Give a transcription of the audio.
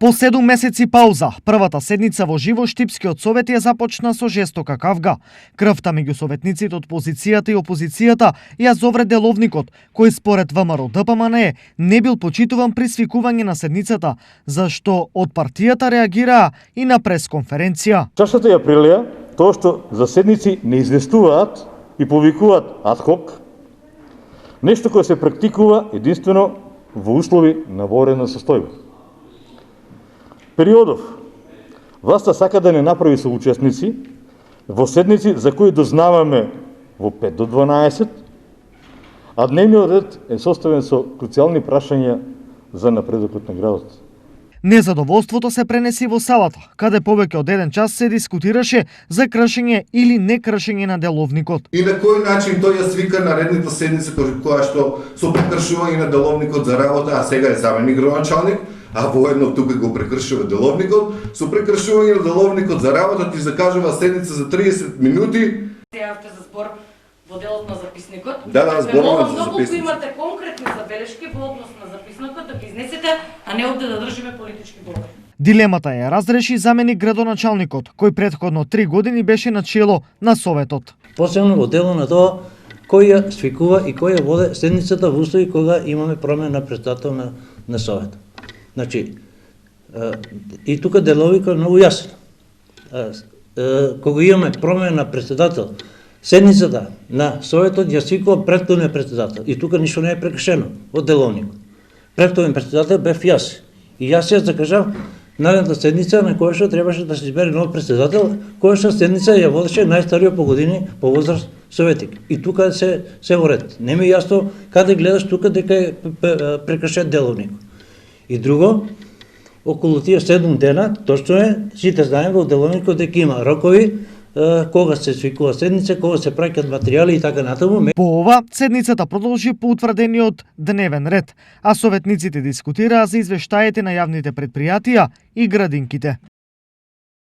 По 7 месеци пауза, првата седница во живо Штипскиот совет ја започна со жестока кавга. Крвта меѓу советниците од позицијата и опозицијата ја зовре деловникот, кој според ВМРО ДПМНЕ не бил почитуван при свикување на седницата, зашто од партијата реагираа и на пресконференција. Чашата ја прелија тоа што за седници не известуваат и повикуваат адхок, нешто кое се практикува единствено во услови на воорена состојба. Периодов, власта сака да не направи соучесници во седници за кои дознаваме во 5 до 12, а дневниот ред е составен со круцијални прашања за напредокот на градот. Незадоволството се пренеси во салата, каде повеќе од 1 час се дискутираше за кршење или не кршење на деловникот. И на кој начин тој ја свика наредната седница која што со прекршување на деловникот за работа, а сега е заменик градоначалник, а воедно тука го прекршува деловникот, со прекршување на деловникот за работа ти закажува седница за 30 минути. Јавте за збор во делот на записникот. Да, зборуваме за Доколку записник. имате конкретни забелешки во однос на записникот, да ги изнесете, а не овде да држиме политички говори. Дилемата ја разреши заменик градоначалникот, кој претходно 3 години беше на чело на советот. Посебно во дело на тоа кој ја свикува и кој ја воде седницата во услови кога имаме промена на председател на советот. Значи, и тука деловикот е многу јасен. Кога имаме промена на председател, седницата на советот ја свикува претходниот председател и тука ништо не е прекршено од деловникот. Претходниот председател бев јас. И јас ја закажав наредната седница на која што требаше да се избере нов председател, која што седница ја водеше најстариот по години по возраст советник. И тука се во ред. Не ми е јасно каде гледаш тука дека е прекршен деловникот. И друго, околу тие 7 дена, точно е, сите знаеме во деловникот дека има рокови, кога се свикува седница, кога се праќаат материјали и така натаму. По ова, седницата продолжи по утврдениот дневен ред, а советниците дискутираа за извештаите на јавните предпријатија и градинките.